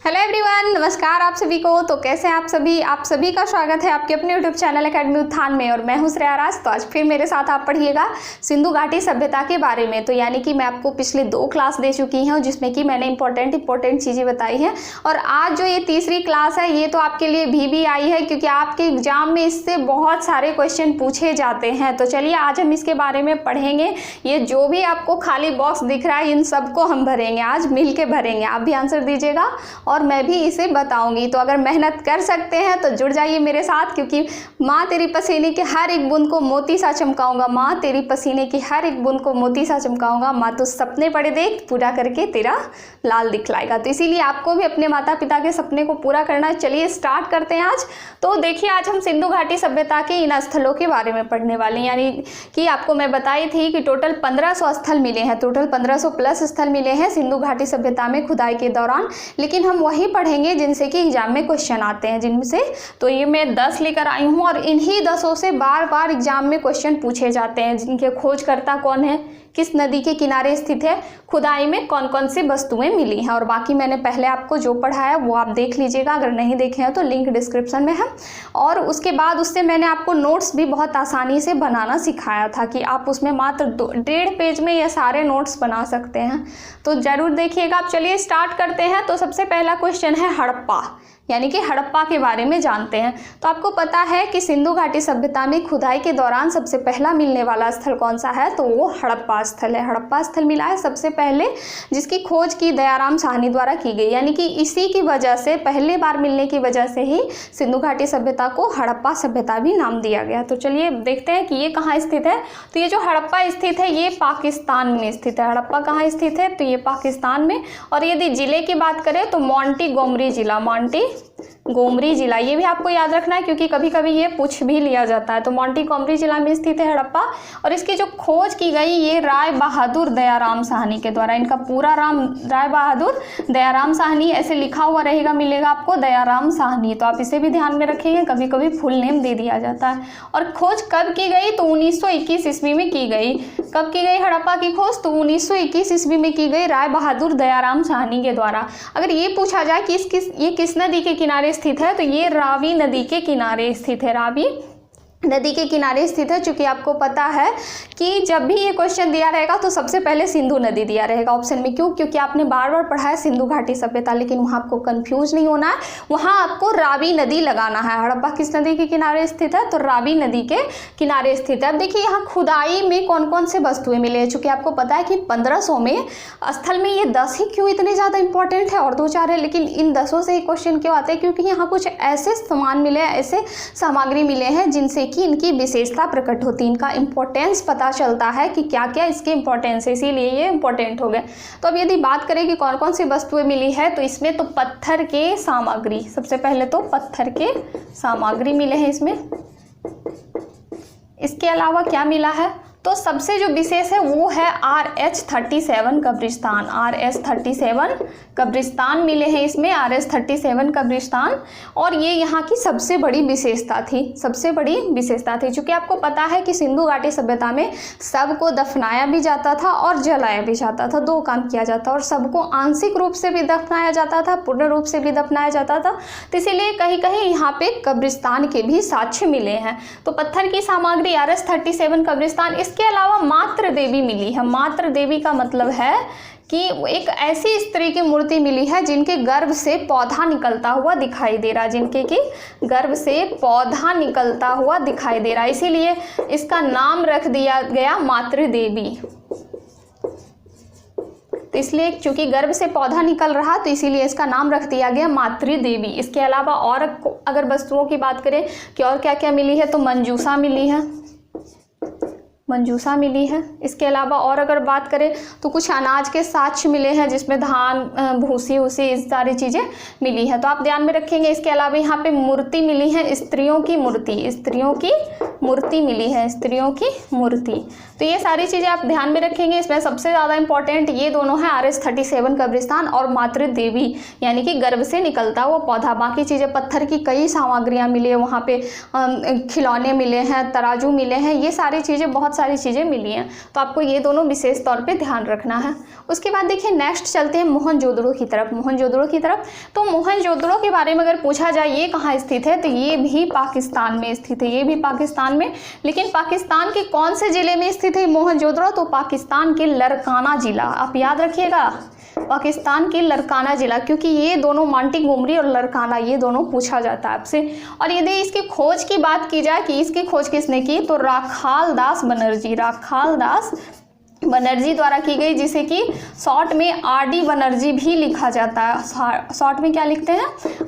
Hello everyone, नमस्कार आप सभी को। तो कैसे हैं आप सभी का स्वागत है आपके अपने यूट्यूब चैनल एकेडमी उत्थान में। और मैं हूं श्रेया राज। तो आज फिर मेरे साथ आप पढ़िएगा सिंधु घाटी सभ्यता के बारे में। तो यानी कि मैं आपको पिछले 2 क्लास दे चुकी हूं जिसमें कि मैंने इंपॉर्टेंट चीज़ें बताई हैं। और आज जो ये तीसरी क्लास है ये तो आपके लिए भी आई है, क्योंकि आपके एग्जाम में इससे बहुत सारे क्वेश्चन पूछे जाते हैं। तो चलिए आज हम इसके बारे में पढ़ेंगे। ये जो भी आपको खाली बॉक्स दिख रहा है इन सबको हम भरेंगे, आज मिल के भरेंगे। आप भी आंसर दीजिएगा और मैं भी इसे बताऊंगी। तो अगर मेहनत कर सकते हैं तो जुड़ जाइए मेरे साथ, क्योंकि माँ तेरी पसीने की हर एक बूंद को मोती सा चमकाऊंगा। माँ तेरी पसीने की हर एक बूंद को मोती सा चमकाऊंगा। माँ तू सपने बड़े देख, पूरा करके तेरा लाल दिखलाएगा। तो इसीलिए आपको भी अपने माता पिता के सपने को पूरा करना है। चलिए स्टार्ट करते हैं आज। तो देखिए आज हम सिंधु घाटी सभ्यता के इन स्थलों के बारे में पढ़ने वाले हैं। यानी कि आपको मैं बताई थी कि टोटल 1500 स्थल मिले हैं, टोटल 1500 प्लस स्थल मिले हैं सिंधु घाटी सभ्यता में खुदाई के दौरान। लेकिन हम वही पढ़ेंगे जिनसे कि एग्जाम में क्वेश्चन आते हैं, जिनमें से तो ये मैं 10 लेकर आई हूँ और इन्हीं 10 से बार बार एग्जाम में क्वेश्चन पूछे जाते हैं। जिनके खोजकर्ता कौन है, किस नदी के किनारे स्थित है, खुदाई में कौन कौन सी वस्तुएं मिली हैं। और बाकी मैंने पहले आपको जो पढ़ाया वो आप देख लीजिएगा, अगर नहीं देखे हैं तो लिंक डिस्क्रिप्शन में है। और उसके बाद उससे मैंने आपको नोट्स भी बहुत आसानी से बनाना सिखाया था कि आप उसमें मात्र 1.5 पेज में ये सारे नोट्स बना सकते हैं। तो ज़रूर देखिएगा। आप चलिए स्टार्ट करते हैं। तो सबसे पहला क्वेश्चन है हड़प्पा, यानी कि हड़प्पा के बारे में जानते हैं। तो आपको पता है कि सिंधु घाटी सभ्यता में खुदाई के दौरान सबसे पहला मिलने वाला स्थल कौन सा है, तो वो हड़प्पा स्थल है। हड़प्पा स्थल मिला है सबसे पहले, जिसकी खोज की दयाराम साहनी द्वारा की गई। यानी कि इसी की वजह से, पहले बार मिलने की वजह से ही सिंधु घाटी सभ्यता को हड़प्पा सभ्यता भी नाम दिया गया। तो चलिए देखते हैं कि ये कहाँ स्थित है। तो ये जो हड़प्पा स्थित है ये पाकिस्तान में स्थित है। हड़प्पा कहाँ स्थित है, तो ये पाकिस्तान में। और यदि जिले की बात करें तो मोंटी गोमरी जिला, मोंटी गोमरी जिला, ये भी आपको याद रखना है क्योंकि कभी कभी ये पूछ भी लिया जाता है। तो मोंटी गोमरी जिला में स्थित है हड़प्पा। और इसकी जो खोज की गई ये राय बहादुर दयाराम साहनी के द्वारा। इनका पूरा नाम राय बहादुर दयाराम साहनी ऐसे लिखा हुआ रहेगा, मिलेगा आपको दयाराम साहनी। तो आप इसे भी ध्यान में रखेंगे, कभी कभी फुल नेम दे दिया जाता है। और खोज कब की गई, तो 1921 ईस्वी में की गई। कब की गई हड़प्पा की खोज, तो 1921 ईस्वी में की गई राय बहादुर दयाराम साहनी के द्वारा। अगर ये पूछा जाए कि ये किस नदी के किनारे स्थित है, तो ये रावी नदी के किनारे स्थित है। रावी नदी के किनारे स्थित है। चूंकि आपको पता है कि जब भी ये क्वेश्चन दिया रहेगा तो सबसे पहले सिंधु नदी दिया रहेगा ऑप्शन में। क्यों, क्योंकि आपने बार बार पढ़ा है सिंधु घाटी सभ्यता, लेकिन वहाँ आपको कंफ्यूज नहीं होना है, वहाँ आपको रावी नदी लगाना है। हड़प्पा किस नदी के किनारे स्थित है, तो रावी नदी के किनारे स्थित है। अब देखिए यहाँ खुदाई में कौन कौन से वस्तुएं मिले हैं। चूंकि आपको पता है कि 1500 में स्थल में ये 10 ही क्यों इतने ज़्यादा इंपॉर्टेंट है, और 2-4 है, लेकिन इन 10 से ही क्वेश्चन क्यों आते हैं, क्योंकि यहाँ कुछ ऐसे सामान मिले, ऐसे सामग्री मिले हैं जिनसे कि इनकी विशेषता प्रकट होती है, इनका इंपॉर्टेंस पता चलता है कि क्या क्या इसके इंपॉर्टेंस है, इसीलिए ये इंपॉर्टेंट हो गए। तो अब यदि बात करें कि कौन कौन सी वस्तुएं मिली है, तो इसमें तो पत्थर के सामग्री, सबसे पहले तो पत्थर के सामग्री मिले हैं इसमें। इसके अलावा क्या मिला है, तो सबसे जो विशेष है वो है RH-37 कब्रिस्तान। RH-37 कब्रिस्तान मिले हैं इसमें, RH-37 कब्रिस्तान। और ये यहाँ की सबसे बड़ी विशेषता थी, सबसे बड़ी विशेषता थी। चूँकि आपको पता है कि सिंधु घाटी सभ्यता में सबको दफनाया भी जाता था और जलाया भी जाता था, 2 काम किया जाता। और सबको आंशिक रूप से भी दफनाया जाता था, पूर्ण रूप से भी दफनाया जाता था। तो इसीलिए कहीं कहीं यहाँ पे कब्रिस्तान के भी साक्ष्य मिले हैं। तो पत्थर की सामग्री RH-37 कब्रिस्तान। इसके अलावा मात्र देवी मिली है। मात्र देवी का मतलब है कि एक ऐसी स्त्री की मूर्ति मिली है जिनके गर्भ से पौधा निकलता हुआ दिखाई दे रहा है, जिनके की गर्भ से पौधा निकलता हुआ दिखाई दे रहा है, इसीलिए इसका नाम रख दिया गया मातृ देवी। तो इसलिए चूंकि गर्भ से पौधा निकल रहा तो इसीलिए इसका नाम रख दिया गया मातृ देवी। इसके अलावा और अगर वस्तुओं की बात करें कि और क्या क्या मिली है, तो मंजूषा मिली है, मंजूषा मिली है। इसके अलावा और अगर बात करें तो कुछ अनाज के साक्ष्य मिले हैं, जिसमें धान, भूसी उसी इस सारी चीज़ें मिली है, तो आप ध्यान में रखेंगे। इसके अलावा यहाँ पे मूर्ति मिली है, स्त्रियों की मूर्ति, स्त्रियों की मूर्ति मिली है, स्त्रियों की मूर्ति। तो ये सारी चीज़ें आप ध्यान में रखेंगे। इसमें सबसे ज़्यादा इंपॉर्टेंट ये दोनों हैं, RS-37 कब्रिस्तान और मातृ देवी यानी कि गर्भ से निकलता हुआ पौधा। बाकी चीज़ें पत्थर की कई सामग्रियाँ मिली है वहाँ पे, खिलौने मिले हैं, तराजू मिले हैं, ये सारी चीज़ें, बहुत सारी चीज़ें मिली हैं। तो आपको ये दोनों विशेष तौर पर ध्यान रखना है। उसके बाद देखिए नेक्स्ट चलते हैं मोहनजोदड़ो की तरफ। मोहनजोदड़ो की तरफ, तो मोहनजोदड़ो के बारे में अगर पूछा जाए ये कहाँ स्थित है, तो ये भी पाकिस्तान में स्थित है, ये भी पाकिस्तान में। लेकिन पाकिस्तान के कौन से ज़िले में स्थित है मोहनजोदड़ो, तो पाकिस्तान के लरकाना ज़िला, आप याद रखिएगा, पाकिस्तान के लरकाना ज़िला, क्योंकि ये दोनों मांटीगोमरी और लरकाना ये दोनों पूछा जाता है आपसे। और यदि इसकी खोज की बात की जाए कि इसकी खोज किसने की, तो राखाल दास बनर्जी, राखाल दास बनर्जी द्वारा की गई, जिसे कि शॉर्ट में RD बनर्जी भी लिखा जाता है। शॉर्ट में क्या लिखते हैं,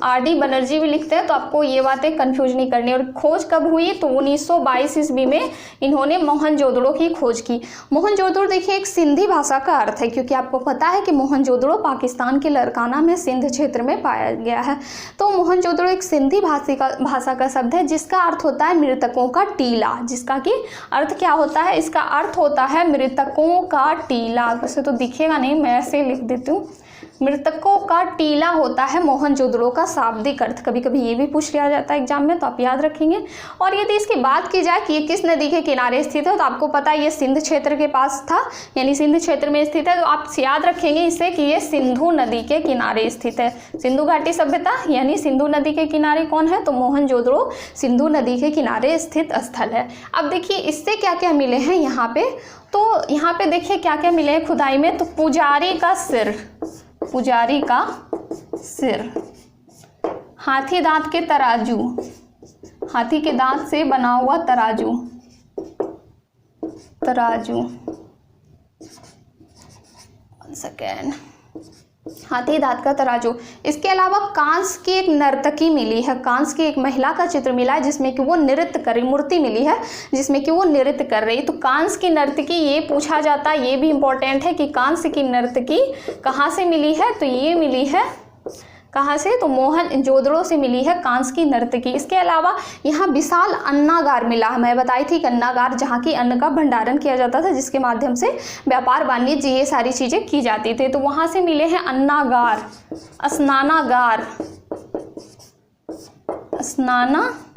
RD बनर्जी भी लिखते हैं। तो आपको ये बातें कंफ्यूज नहीं करनी। और खोज कब हुई, तो 1922 ईस्वी में इन्होंने मोहनजोदड़ो की खोज की। मोहनजोदड़ो देखिए एक सिंधी भाषा का अर्थ है, क्योंकि आपको पता है कि मोहनजोदड़ो पाकिस्तान के लरकाना में सिंध क्षेत्र में पाया गया है। तो मोहनजोदड़ो एक सिंधी भाषा का शब्द है, जिसका अर्थ होता है मृतकों का टीला। जिसका कि अर्थ क्या होता है, इसका अर्थ होता है मृतकों का टीला। वैसे तो दिखेगा नहीं, मैं ऐसे लिख देती हूँ, मृतकों का टीला होता है मोहनजोदड़ो का शाब्दिक अर्थ। कभी कभी ये भी पूछ लिया जाता है एग्जाम में, तो आप याद रखेंगे। और यदि इसकी बात की जाए कि ये किस नदी के किनारे स्थित है, तो आपको पता है ये सिंध क्षेत्र के पास था, यानी सिंध क्षेत्र में स्थित है। तो आप याद रखेंगे इससे कि ये सिंधु नदी के किनारे स्थित है। सिंधु घाटी सभ्यता यानी सिंधु नदी के किनारे कौन है, तो मोहनजोदड़ो सिंधु नदी के किनारे स्थित स्थल है। अब देखिए इससे क्या क्या मिले हैं यहाँ पे, तो यहाँ पे देखिए क्या क्या मिले हैं खुदाई में, तो पुजारी का सिर, पुजारी का सिर, हाथी दांत के तराजू, हाथी के दांत से बना हुआ तराजू, तराजू, सेकेंड, हाथी दांत का तराजू। इसके अलावा कांस की एक नर्तकी मिली है, कांस की एक महिला का चित्र मिला है जिसमें कि वो नृत्य कर रही, मूर्ति मिली है जिसमें कि वो नृत्य कर रही। तो कांस की नर्तकी ये पूछा जाता है, ये भी इंपॉर्टेंट है कि कांस की नर्तकी कहाँ से मिली है, तो ये मिली है कहाँ से, तो मोहनजोदड़ो से मिली है कांस की नर्तकी। इसके अलावा यहाँ विशाल अन्नागार मिला है। मैं बताई थी कि अन्नागार जहाँ की अन्न का भंडारण किया जाता था, जिसके माध्यम से व्यापार वाणिज्य ये सारी चीज़ें की जाती थी। तो वहाँ से मिले हैं अन्नागार, स्नानागार, स्नानागार।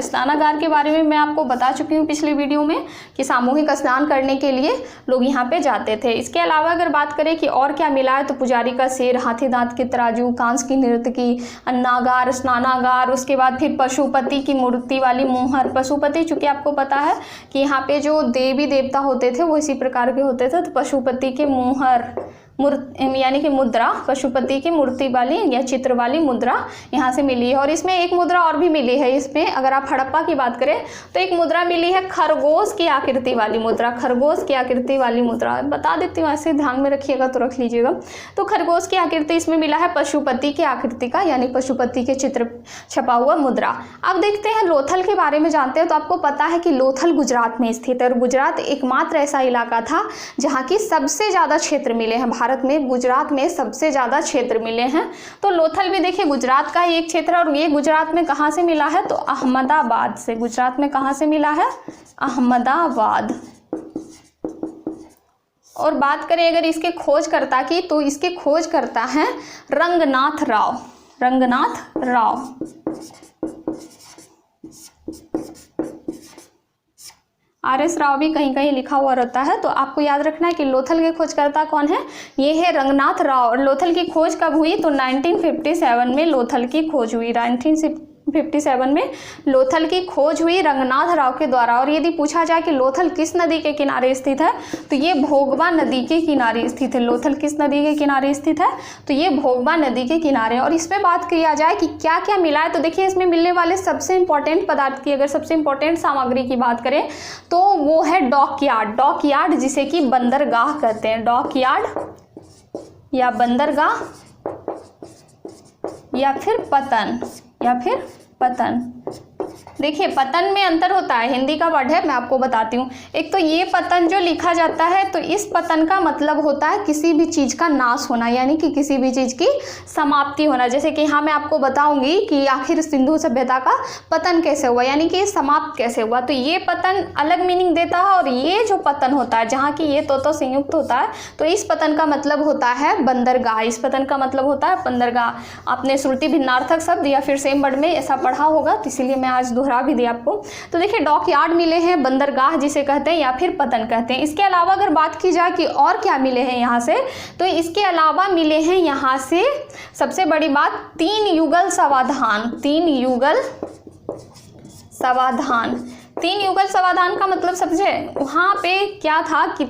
स्नानागार के बारे में मैं आपको बता चुकी हूँ पिछले वीडियो में कि सामूहिक स्नान करने के लिए लोग यहाँ पे जाते थे। इसके अलावा अगर बात करें कि और क्या मिला है, तो पुजारी का सिर, हाथी दांत के तराजू, कांस की नर्तकी, अन्नागार, स्नानागार, उसके बाद फिर पशुपति की मूर्ति वाली मोहर। पशुपति चूँकि आपको पता है कि यहाँ पे जो देवी देवता होते थे वो इसी प्रकार के होते थे, तो पशुपति के मोहर यानी कि मुद्रा, पशुपति की मूर्ति वाली या चित्र वाली मुद्रा यहाँ से मिली है। और इसमें एक मुद्रा और भी मिली है, इसमें अगर आप हड़प्पा की बात करें तो एक मुद्रा मिली है खरगोश की आकृति वाली मुद्रा, खरगोश की आकृति वाली मुद्रा। बता देती हूँ, ऐसे ध्यान में रखिएगा तो रख लीजिएगा। तो खरगोश की आकृति इसमें मिला है पशुपति की आकृति का, यानी पशुपति के चित्र छपा हुआ मुद्रा। अब देखते हैं लोथल के बारे में जानते हैं। तो आपको पता है कि लोथल गुजरात में स्थित है, और गुजरात एकमात्र ऐसा इलाका था जहाँ की सबसे ज़्यादा क्षेत्र मिले हैं। भारत में गुजरात में सबसे ज़्यादा क्षेत्र मिले हैं। तो लोथल भी देखिए गुजरात का ही एक क्षेत्र है, और ये गुजरात में कहाँ से मिला है, तो अहमदाबाद से। गुजरात में कहाँ से मिला है, अहमदाबाद। और बात करें अगर इसके खोजकर्ता की, तो इसके खोजकर्ता हैं रंगनाथ राव, रंगनाथ राव। RS राव भी कहीं कहीं लिखा हुआ रहता है। तो आपको याद रखना है कि लोथल के खोजकर्ता कौन है, ये है रंगनाथ राव। और लोथल की खोज कब हुई, तो 1957 में लोथल की खोज हुई। 1957 में लोथल की खोज हुई रंगनाथ राव के द्वारा। और यदि पूछा जाए कि लोथल किस नदी के किनारे स्थित है, तो ये भोगवा नदी के किनारे स्थित है। लोथल किस नदी के किनारे स्थित है, तो ये भोगवा नदी के किनारे। और इसमें बात किया जाए कि क्या क्या मिला है, तो देखिए इसमें मिलने वाले सबसे इंपॉर्टेंट पदार्थ की अगर सबसे इंपॉर्टेंट सामग्री की बात करें तो वो है डॉकयार्ड। डॉकयार्ड जिसे कि बंदरगाह कहते हैं, डॉकयार्ड या बंदरगाह या फिर पतन, या फिर पतन। देखिए पतन में अंतर होता है, हिंदी का वर्ड है, मैं आपको बताती हूँ। एक तो ये पतन जो लिखा जाता है तो इस पतन का मतलब होता है किसी भी चीज़ का नाश होना, यानी कि किसी भी चीज़ की समाप्ति होना। जैसे कि यहाँ मैं आपको बताऊंगी कि आखिर सिंधु सभ्यता का पतन कैसे हुआ, यानी कि समाप्त कैसे हुआ। तो ये पतन अलग मीनिंग देता है, और ये जो पतन होता है जहाँ की ये तो संयुक्त होता है, तो इस पतन का मतलब होता है बंदरगाह। इस पतन का मतलब होता है बंदरगाह। आपने श्रुति भिन्नार्थक शब्द या फिर सेम वर्ड में ऐसा पढ़ा होगा, तो इसीलिए मैं आज दोहरा भी दिया आपको। तो देखिए डॉक यार्ड मिले हैं, बंदरगाह जिसे कहते हैं, या फिर पतन कहते हैं। इसके अलावा अगर बात की जाए कि और क्या मिले हैं यहाँ से, तो इसके अलावा मिले हैं यहाँ से सबसे बड़ी बात 3 युगल समाधान। 3 युगल समाधान। 3 युगल समाधान का मतलब समझे, वहाँ पे क्या था कि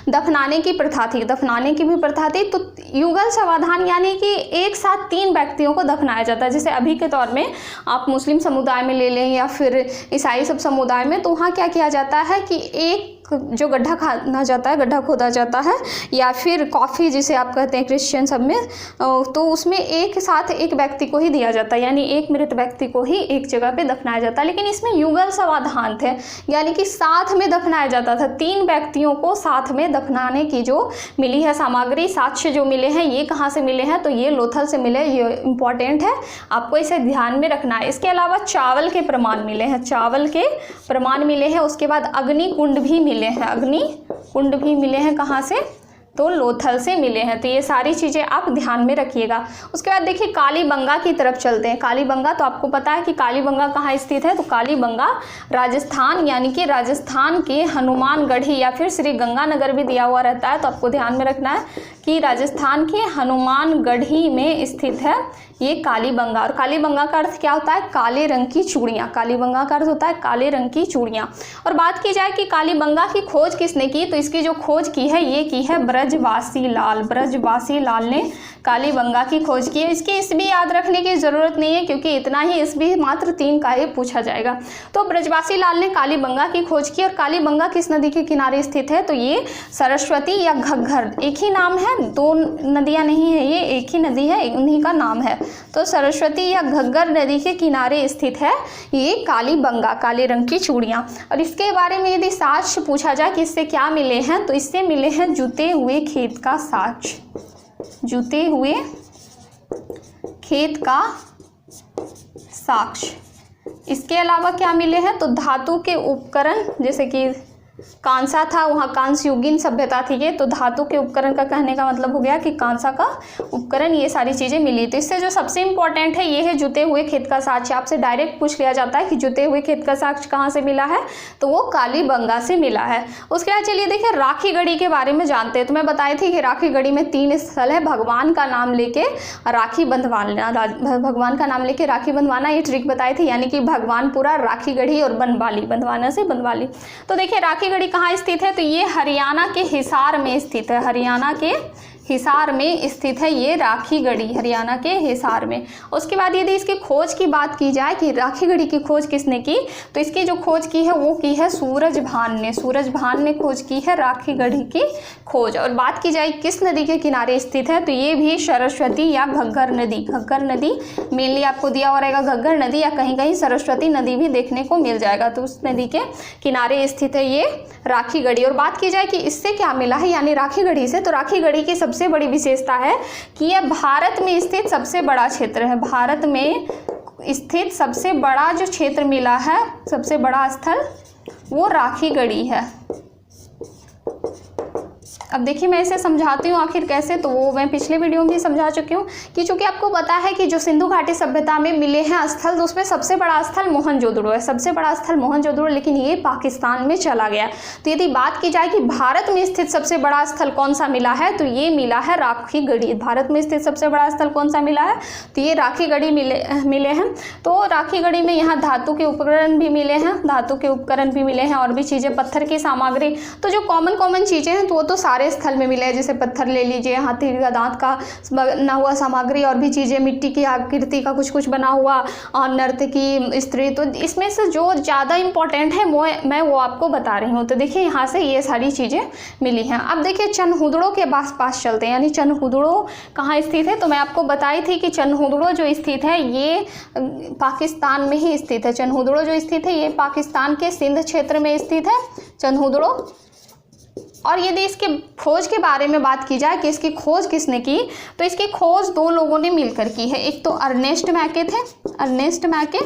दफनाने की प्रथा थी, दफनाने की भी प्रथा थी। तो युगल समाधान यानी कि एक साथ 3 व्यक्तियों को दफनाया जाता है। जैसे अभी के दौर में आप मुस्लिम समुदाय में ले लें या फिर ईसाई सब समुदाय में, तो वहाँ क्या किया जाता है कि एक जो गड्ढा खाना जाता है, गड्ढा खोदा जाता है, या फिर कॉफ़ी जिसे आप कहते हैं क्रिश्चियन सब में, तो उसमें एक साथ एक व्यक्ति को ही दिया जाता है, यानी एक मृत व्यक्ति को ही एक जगह पे दफनाया जाता है। लेकिन इसमें युगल समाधान थे, यानी कि साथ में दफनाया जाता था। 3 व्यक्तियों को साथ में दफनाने की जो मिली है सामग्री, साक्ष्य जो मिले हैं, ये कहाँ से मिले हैं, तो ये लोथल से मिले। ये इंपॉर्टेंट है, आपको इसे ध्यान में रखना है। इसके अलावा चावल के प्रमाण मिले हैं, चावल के प्रमाण मिले हैं। उसके बाद अग्नि कुंड भी मिले हैं, अग्नि कुंड भी मिले हैं। कहाँ से, तो लोथल से मिले हैं। तो ये सारी चीज़ें आप ध्यान में रखिएगा। उसके बाद देखिए कालीबंगा की तरफ चलते हैं। कालीबंगा, तो आपको पता है कि कालीबंगा कहाँ स्थित है, तो कालीबंगा राजस्थान, यानी कि राजस्थान के हनुमानगढ़ी या फिर श्री गंगानगर भी दिया हुआ रहता है, तो आपको ध्यान में रखना है कि राजस्थान के हनुमानगढ़ी में स्थित है ये कालीबंगा। और कालीबंगा का अर्थ क्या होता है, काले रंग की चूड़ियाँ। कालीबंगा का अर्थ होता है काले रंग की चूड़ियाँ। और बात की जाए कि कालीबंगा की खोज किसने की, तो इसकी जो खोज की है ये की है ब्रजवासी लाल। ब्रजवासी लाल ने कालीबंगा की खोज की है। इसकी ईस्वी याद रखने की ज़रूरत नहीं है, क्योंकि इतना ही ईस्वी मात्र 3 का ही पूछा जाएगा। तो ब्रजवासी लाल ने कालीबंगा की खोज की। और कालीबंगा किस नदी के किनारे स्थित है, तो ये सरस्वती या घग्घर, एक ही नाम है, 2 नदियाँ नहीं है, ये एक ही नदी है, उन्हीं का नाम है। तो सरस्वती या घग्घर नदी के किनारे स्थित है ये कालीबंगा, काले रंग की चूड़ियाँ। और इसके बारे में यदि साक्ष्य पूछा जाए कि इससे क्या मिले हैं, तो इससे मिले हैं जुते हुए खेत का साक्ष्य। जुते हुए खेत का साक्ष्य। इसके अलावा क्या मिले हैं, तो धातु के उपकरण, जैसे कि कांसा था, वहाँ कांस्य युगीन सभ्यता थी ये, तो धातु के उपकरण का कहने का मतलब हो गया कि कांसा का उपकरण, ये सारी चीज़ें मिली। तो इससे जो सबसे इंपॉर्टेंट है ये है जुते हुए खेत का साक्ष्य। आपसे डायरेक्ट पूछ लिया जाता है कि जुते हुए खेत का साक्ष्य कहाँ से मिला है, तो वो कालीबंगा से मिला है। उसके बाद चलिए देखिए राखी गढ़ी के बारे में जानते हैं। तो मैं बताई थी कि राखी गढ़ी में 3 स्थल है। भगवान का नाम लेके राखी बंधवाना, भगवान का नाम लेके राखी बंधवाना, ये ट्रिक बताई थी, यानी कि भगवानपुरा, राखी गढ़ी और बनवाली, बंधवाना से बनवाली। तो देखिए राखी गढ़ी कहाँ स्थित है, तो ये हरियाणा के हिसार में स्थित है। हरियाणा के हिसार में स्थित है ये राखी गढ़ी, हरियाणा के हिसार में। उसके बाद यदि इसकी खोज की बात की जाए कि राखी गढ़ी की खोज किसने की, तो इसकी जो खोज की है वो की है सूरजभान ने। सूरजभान ने खोज की है राखी गढ़ी की खोज। और बात की जाए किस नदी के किनारे स्थित है, तो ये भी सरस्वती या घग्घर नदी, घग्घर नदी मेनली आपको दिया हुआ रहेगा, घग्घर नदी, या कहीं कहीं सरस्वती नदी भी देखने को मिल जाएगा। तो उस नदी के किनारे स्थित है ये राखी गढ़ी। और बात की जाए कि इससे क्या मिला है, यानी राखी गढ़ी से, तो राखी गढ़ी की सबसे बड़ी विशेषता है कि यह भारत में स्थित सबसे बड़ा क्षेत्र है। भारत में स्थित सबसे बड़ा जो क्षेत्र मिला है, सबसे बड़ा स्थल, वो राखी गढ़ी है। अब देखिए मैं इसे समझाती हूँ आखिर कैसे, तो वो मैं पिछले वीडियो में भी समझा चुकी हूँ कि चूंकि आपको पता है कि जो सिंधु घाटी सभ्यता में मिले हैं स्थल, तो उसमें सबसे बड़ा स्थल मोहनजोदड़ो है, सबसे बड़ा स्थल मोहनजोदड़ो, लेकिन ये पाकिस्तान में चला गया। तो यदि बात की जाए कि भारत में स्थित सबसे बड़ा स्थल कौन सा मिला है, तो ये मिला है राखी गढ़ी। भारत में स्थित सबसे बड़ा स्थल कौन सा मिला है, तो ये राखी गढ़ी मिले हैं। तो राखी गढ़ी में यहाँ धातु के उपकरण भी मिले हैं, धातु के उपकरण भी मिले हैं, और भी चीज़ें, पत्थर की सामग्री। तो जो कॉमन चीज़ें हैं तो वो तो सारे स्थल में मिले हैं, जैसे पत्थर ले लीजिए, हाथी का दांत का बना हुआ सामग्री और भी चीज़ें, मिट्टी की आकृति का कुछ कुछ बना हुआ, और नर्तकी स्त्री। तो इसमें से जो ज़्यादा इम्पोर्टेंट है मैं वो आपको बता रही हूँ। तो देखिए यहाँ से ये सारी चीज़ें मिली हैं। अब देखिए चनहुदड़ो के पास चलते हैं, यानी चनहुदड़ो कहाँ स्थित है। तो मैं आपको बताई थी कि चनहुदड़ो जो स्थित है ये पाकिस्तान में ही स्थित है। चनहुदड़ो जो स्थित है ये पाकिस्तान के सिंध क्षेत्र में स्थित है चनहुदड़ो। और यदि इसके खोज के बारे में बात की जाए कि इसकी खोज किसने की, तो इसकी खोज दो लोगों ने मिलकर की है। एक तो अर्नेस्ट मैके थे, अर्नेस्ट मैके,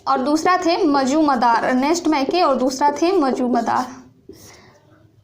और दूसरा थे मजूमदार। अर्नेस्ट मैके और दूसरा थे मजूमदार।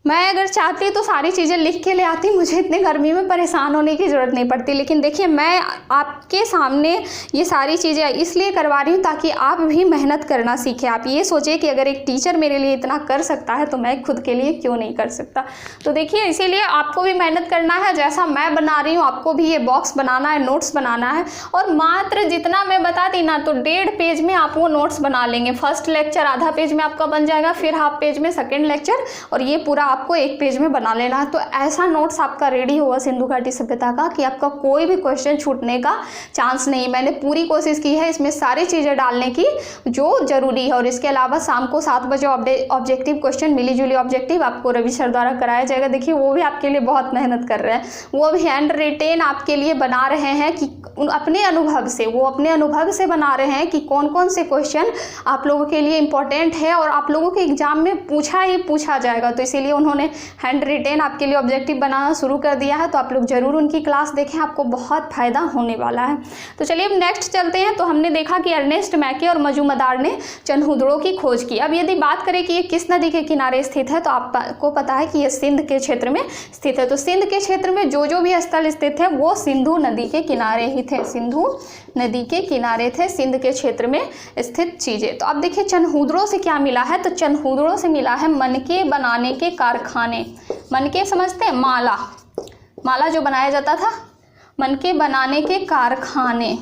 मैं अगर चाहती तो सारी चीज़ें लिख के ले आती, मुझे इतनी गर्मी में परेशान होने की ज़रूरत नहीं पड़ती। लेकिन देखिए मैं आपके सामने ये सारी चीज़ें इसलिए करवा रही हूँ ताकि आप भी मेहनत करना सीखें। आप ये सोचें कि अगर एक टीचर मेरे लिए इतना कर सकता है तो मैं खुद के लिए क्यों नहीं कर सकता। तो देखिए इसीलिए आपको भी मेहनत करना है, जैसा मैं बना रही हूँ आपको भी ये बॉक्स बनाना है, नोट्स बनाना है। और मात्र जितना मैं बताती ना, तो 1.5 पेज में आप वो नोट्स बना लेंगे। फर्स्ट लेक्चर आधा पेज में आपका बन जाएगा, फिर हाफ पेज में सेकेंड लेक्चर, और ये पूरा आपको 1 पेज में बना लेना है। तो ऐसा नोट्स आपका रेडी होगा सिंधु घाटी सभ्यता का कि आपका कोई भी क्वेश्चन छूटने का चांस नहीं। मैंने पूरी कोशिश की है इसमें सारी चीज़ें डालने की जो जरूरी है। और इसके अलावा शाम को 7 बजे ऑब्जेक्टिव क्वेश्चन, मिली जुली ऑब्जेक्टिव आपको रवि सर द्वारा कराया जाएगा। देखिए वो भी आपके लिए बहुत मेहनत कर रहे हैं, वो भी हैंड रिटेन आपके लिए बना रहे हैं कि अपने अनुभव से, वो अपने अनुभव से बना रहे हैं कि कौन कौन से क्वेश्चन आप लोगों के लिए इंपॉर्टेंट है और आप लोगों के एग्जाम में पूछा ही पूछा जाएगा। तो इसीलिए उन्होंने हैंड रिटेन आपके लिए ऑब्जेक्टिव बनाना शुरू कर दिया है। तो आप लोग जरूर उनकी क्लास देखें, आपको बहुत फायदा होने वाला है। तो चलिए अब नेक्स्ट चलते हैं। तो हमने देखा कि अर्नेस्ट मैके और मजूमदार ने चनहुदड़ो की खोज की। अब यदि बात करें कि ये किस नदी के किनारे स्थित है, तो आपको पता है कि ये सिंध के क्षेत्र में स्थित है। तो सिंध के क्षेत्र में जो भी स्थल स्थित है वो सिंधु नदी के किनारे ही थे, सिंधु नदी के किनारे थे, सिंध के क्षेत्र में स्थित चीज़ें। तो अब देखिए चनहुदड़ो से क्या मिला है, तो चनहुदड़ो से मिला है मनके बनाने के कारखाने। मनके समझते हैं, माला, माला जो बनाया जाता था, मनके बनाने के कारखाने,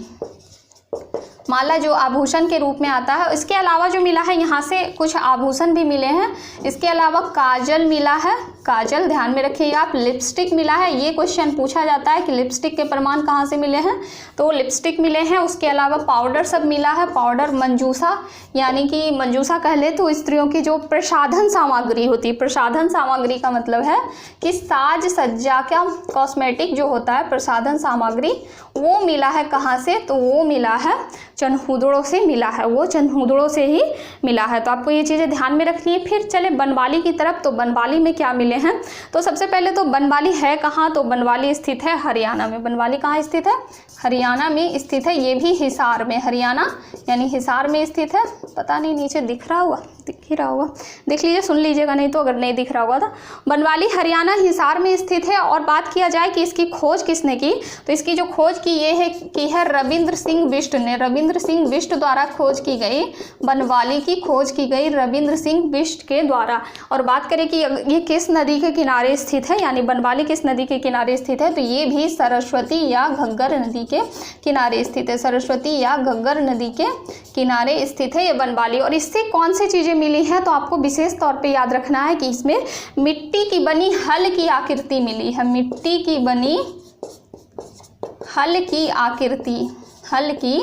माला जो आभूषण के रूप में आता है। इसके अलावा जो मिला है यहाँ से कुछ आभूषण भी मिले हैं। इसके अलावा काजल मिला है, काजल ध्यान में रखिएगा आप। लिपस्टिक मिला है, ये क्वेश्चन पूछा जाता है कि लिपस्टिक के प्रमाण कहाँ से मिले हैं, तो लिपस्टिक मिले हैं। उसके अलावा पाउडर सब मिला है, पाउडर, मंजूसा, यानी कि मंजूसा कह ले तो स्त्रियों की जो प्रसाधन सामग्री होती है, प्रसाधन सामग्री का मतलब है कि साज सज्जा का कॉस्मेटिक जो होता है प्रसाधन सामग्री, वो मिला है कहाँ से, तो वो मिला है चनहुदड़ो से मिला है, वो चनहुदड़ो से ही मिला है। तो आपको ये चीज़ें ध्यान में रखनी है। फिर चले बनवाली की तरफ। तो बनवाली में क्या मिले हैं, तो सबसे पहले तो बनवाली है कहाँ, तो बनवाली स्थित है हरियाणा में। बनवाली कहाँ स्थित है, हरियाणा में स्थित है। ये भी हिसार में, हरियाणा यानी हिसार में स्थित है। पता नहीं नीचे दिख रहा हुआ, दिख ही रहा होगा, देख लीजिए, सुन लीजिएगा नहीं तो अगर नहीं दिख रहा होगा तो। बनवाली हरियाणा हिसार में स्थित है। और बात किया जाए कि इसकी खोज किसने की, तो इसकी जो खोज की ये है कि है रविंद्र सिंह बिष्ट ने, रविंद्र सिंह बिष्ट द्वारा खोज की गई। बनवाली की खोज की गई रविंद्र सिंह बिष्ट के द्वारा। और बात करें कि ये किस नदी के किनारे स्थित है, यानी बनवाली किस नदी के किनारे स्थित है, तो ये भी सरस्वती या घग्गर नदी के किनारे स्थित है। सरस्वती या घग्गर नदी के किनारे स्थित है ये बनवाली। और इससे कौन सी चीज़ें मिली हैं, तो आपको विशेष तौर पे याद रखना है कि इसमें मिट्टी की बनी हल की आकृति मिली है। मिट्टी की बनी हल की आकृति, हल की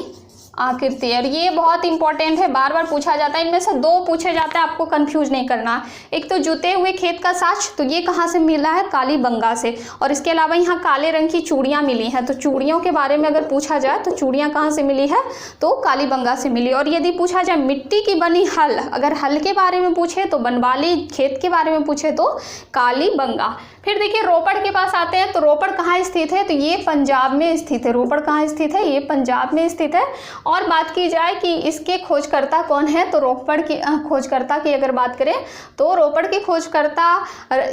आकृति। और ये बहुत इंपॉर्टेंट है, बार बार पूछा जाता है। इनमें से 2 पूछे जाते हैं, आपको कंफ्यूज नहीं करना। एक तो जुते हुए खेत का साच, तो ये कहाँ से मिला है, कालीबंगा से। और इसके अलावा यहाँ काले रंग की चूड़ियाँ मिली हैं। तो चूड़ियों के बारे में अगर पूछा जाए तो चूड़ियाँ कहाँ से मिली है, तो कालीबंगा से मिली। और यदि पूछा जाए मिट्टी की बनी हल, अगर हल के बारे में पूछे तो बनवाली, खेत के बारे में पूछे तो कालीबंगा। फिर देखिए रोपड़ के पास आते हैं। तो रोपड़ कहाँ स्थित है, तो ये पंजाब में स्थित है। रोपड़ कहाँ स्थित है, ये पंजाब में स्थित है। और बात की जाए कि इसके खोजकर्ता कौन है, तो रोपड़ की खोजकर्ता की अगर बात करें तो रोपड़ के खोजकर्ता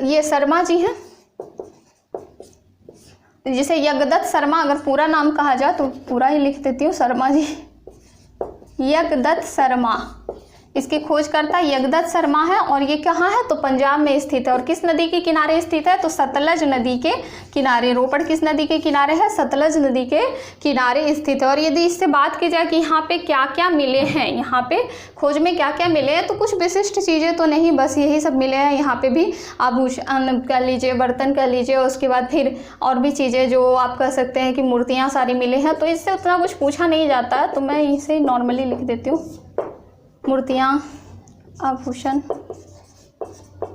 ये शर्मा जी हैं, जिसे यज्ञदत्त शर्मा, अगर पूरा नाम कहा जाए तो पूरा ही लिख देती हूँ, शर्मा जी, यज्ञदत्त शर्मा, इसकी खोजकर्ता यगदत्त शर्मा है और ये कहाँ है तो पंजाब में स्थित है। और किस नदी के किनारे स्थित है तो सतलज नदी के किनारे। रोपड़ किस नदी के किनारे है, सतलज नदी के किनारे स्थित है। और यदि इससे बात की जाए कि यहाँ पे क्या क्या मिले हैं, यहाँ पे खोज में क्या क्या मिले हैं, तो कुछ विशिष्ट चीज़ें तो नहीं, बस यही सब मिले हैं। यहाँ पे भी आभूषण कह लीजिए, बर्तन कह लीजिए, उसके बाद फिर और भी चीज़ें जो आप कह सकते हैं कि मूर्तियाँ सारी मिले हैं। तो इससे उतना कुछ पूछा नहीं जाता है, तो मैं इसे नॉर्मली लिख देती हूँ। मूर्तियाँ, आभूषण,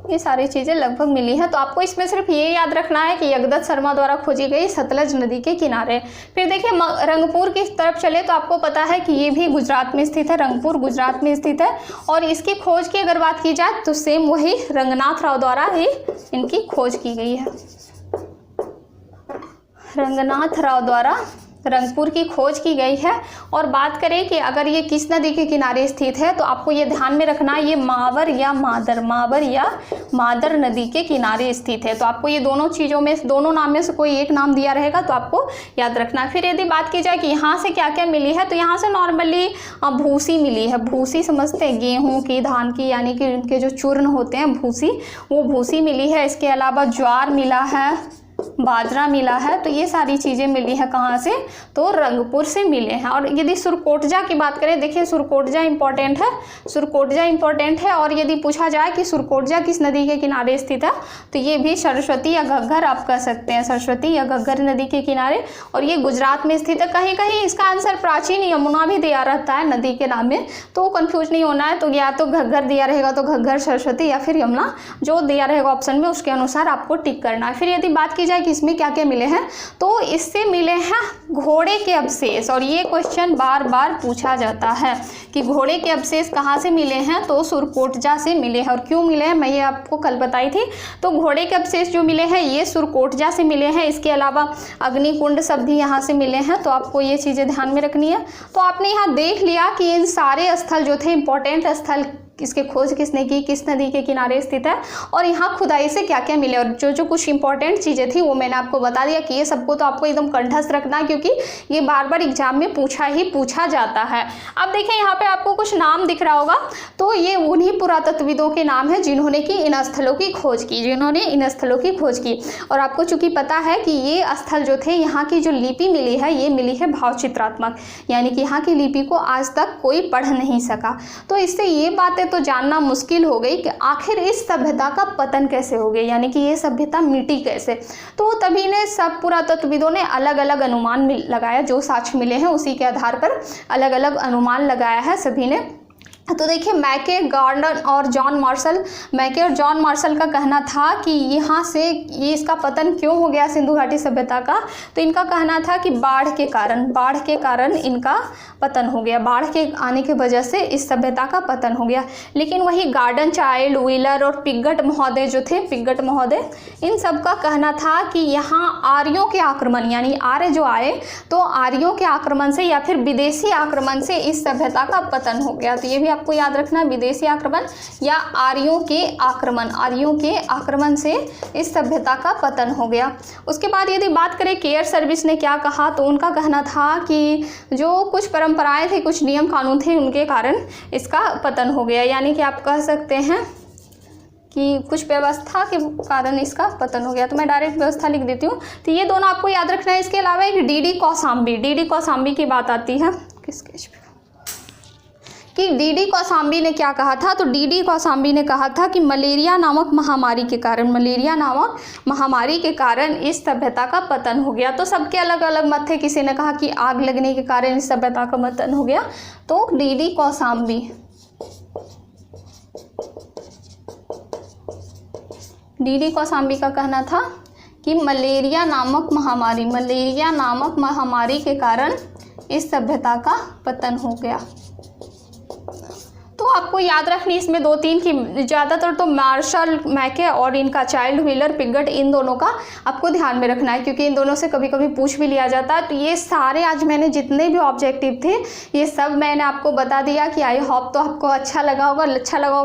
ये सारी चीज़ें लगभग मिली हैं। तो आपको इसमें सिर्फ ये याद रखना है कि यगदत्त शर्मा द्वारा खोजी गई सतलज नदी के किनारे। फिर देखिए रंगपुर की तरफ चले तो आपको पता है कि ये भी गुजरात में स्थित है, रंगपुर गुजरात में स्थित है। और इसकी खोज की अगर बात की जाए तो सेम वही रंगनाथ राव द्वारा ही इनकी खोज की गई है। रंगनाथ राव द्वारा रंगपुर की खोज की गई है। और बात करें कि अगर ये किस नदी के किनारे स्थित है तो आपको ये ध्यान में रखना है, ये मावर या मादर नदी के किनारे स्थित है। तो आपको ये दोनों चीज़ों में, दोनों नाम में से कोई एक नाम दिया रहेगा तो आपको याद रखना है। फिर यदि बात की जाए कि यहाँ से क्या क्या मिली है, तो यहाँ से नॉर्मली भूसी मिली है। भूसी समझते हैं, गेहूँ की, धान की, यानी कि उनके जो चूर्ण होते हैं भूसी, वो भूसी मिली है। इसके अलावा ज्वार मिला है, बाजरा मिला है। तो ये सारी चीज़ें मिली है कहाँ से तो रंगपुर से मिले हैं। और यदि सुरकोटजा की बात करें, देखिए सुरकोटजा इंपॉर्टेंट है, सुरकोटजा इंपॉर्टेंट है। और यदि पूछा जाए कि सुरकोटजा किस नदी के किनारे स्थित है तो ये भी सरस्वती या घग्गर आप कह सकते हैं, सरस्वती या घग्गर नदी के किनारे। और ये गुजरात में स्थित है। कहीं कहीं इसका आंसर प्राचीन यमुना भी दिया रहता है नदी के नाम में, तो कंफ्यूज नहीं होना है। तो या तो घग्गर दिया रहेगा तो घग्गर, सरस्वती, या फिर यमुना, जो दिया रहेगा ऑप्शन में उसके अनुसार आपको टिक करना है। फिर यदि बात की कि इसमें क्या क्या मिले हैं तो इससे मिले हैं घोड़े के अवशेष। और ये क्वेश्चन बार बार पूछा जाता है कि घोड़े के अवशेष कहाँ से मिले हैं तो सुरकोटजा से मिले हैं। और क्यों मिले हैं मैं ये आपको कल बताई थी। तो घोड़े के अवशेष जो मिले हैं ये सुरकोटजा से मिले हैं। इसके अलावा अग्निकुंड सब भी यहाँ से मिले हैं। तो आपको ये चीज़ें ध्यान में रखनी है। तो आपने यहाँ देख लिया कि इन सारे स्थल जो थे, इंपॉर्टेंट स्थल, इसके खोज किसने की, किस नदी के किनारे स्थित है और यहाँ खुदाई से क्या क्या मिले। और जो जो कुछ इंपॉर्टेंट चीज़ें थी वो मैंने आपको बता दिया कि ये सबको तो आपको एकदम कंठस्थ रखना है, क्योंकि ये बार बार एग्जाम में पूछा जाता है। अब देखिए यहाँ पे आपको कुछ नाम दिख रहा होगा, तो ये उन्हीं पुरातत्वविदों के नाम है जिन्होंने की इन स्थलों की खोज की, और आपको चूंकि पता है कि ये स्थल जो थे, यहाँ की जो लिपि मिली है ये मिली है भावचित्रात्मक, यानी कि यहाँ की लिपि को आज तक कोई पढ़ नहीं सका। तो इससे ये बातें तो जानना मुश्किल हो गई कि आखिर इस सभ्यता का पतन कैसे हो गया, यानी कि ये सभ्यता मिटी कैसे। तो तभी ने सब पुरातत्वविदों ने अलग अलग अनुमान लगाया, जो साक्ष्य मिले हैं उसी के आधार पर अलग अलग अनुमान लगाया है सभी ने। तो देखिए मैके, गार्डन और जॉन मार्शल का कहना था कि यहाँ से ये इसका पतन क्यों हो गया सिंधु घाटी सभ्यता का। तो इनका कहना था कि बाढ़ के कारण इनका पतन हो गया, बाढ़ के आने की वजह से इस सभ्यता का पतन हो गया। लेकिन वही गार्डन चाइल्ड, व्हीलर और पिगट महोदय जो थे, पिगट महोदय, इन सब का कहना था कि यहाँ आर्यों के आक्रमण, यानी आर्य जो आए तो आर्यों के आक्रमण से या फिर विदेशी आक्रमण से इस सभ्यता का पतन हो गया। तो ये भी आपको याद रखना, विदेशी आक्रमण या आर्यों के आक्रमण से इस सभ्यता का पतन हो गया। उसके बाद यदि बात करें केयर सर्विस ने क्या कहा, तो उनका कहना था कि जो कुछ परंपराएं थे, कुछ नियम कानून थे, उनके कारण इसका पतन हो गया। यानी कि आप कह सकते हैं कि कुछ व्यवस्था के कारण इसका पतन हो गया। तो मैं डायरेक्ट व्यवस्था लिख देती हूँ। तो ये दोनों आपको याद रखना है। इसके अलावा एक डीडी कौशाम्बी की बात आती है कि डीडी कौशाम्बी ने क्या कहा था। तो डीडी कौशाम्बी ने कहा था कि मलेरिया नामक महामारी के कारण इस सभ्यता का पतन हो गया। तो सबके अलग अलग मत थे। किसी ने कहा कि आग लगने के कारण इस सभ्यता का पतन हो गया। तो डीडी कौशाम्बी का कहना था कि मलेरिया नामक महामारी के कारण इस सभ्यता का पतन हो गया। तो आपको याद रखनी इसमें दो तीन की, ज़्यादातर तो मार्शल, मैके और इनका चाइल्ड, व्हीलर, पिगट, इन दोनों का आपको ध्यान में रखना है, क्योंकि इन दोनों से कभी कभी पूछ भी लिया जाता है। तो ये सारे आज मैंने जितने भी ऑब्जेक्टिव थे ये सब मैंने आपको बता दिया कि आई होप तो आपको अच्छा लगा होगा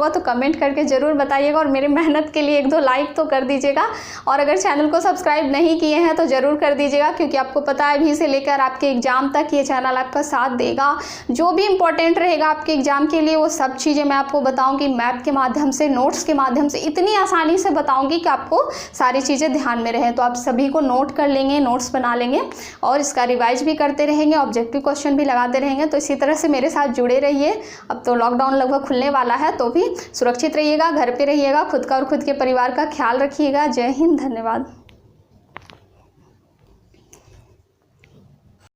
तो कमेंट करके ज़रूर बताइएगा और मेरी मेहनत के लिए 1-2 लाइक तो कर दीजिएगा। और अगर चैनल को सब्सक्राइब नहीं किए हैं तो ज़रूर कर दीजिएगा, क्योंकि आपको पता है अभी से लेकर आपके एग्ज़ाम तक ये चैनल आपका साथ देगा। जो भी इम्पोर्टेंट रहेगा आपके एग्ज़ाम के लिए वो सब सब चीज़ें मैं आपको बताऊंगी मैप के माध्यम से, नोट्स के माध्यम से, इतनी आसानी से बताऊंगी कि आपको सारी चीज़ें ध्यान में रहें। तो आप सभी को नोट कर लेंगे, नोट्स बना लेंगे और इसका रिवाइज भी करते रहेंगे, ऑब्जेक्टिव क्वेश्चन भी लगाते रहेंगे। तो इसी तरह से मेरे साथ जुड़े रहिए। अब तो लॉकडाउन लगभग खुलने वाला है, तो भी सुरक्षित रहिएगा, घर पे रहिएगा, खुद का और खुद के परिवार का ख्याल रखिएगा। जय हिंद, धन्यवाद।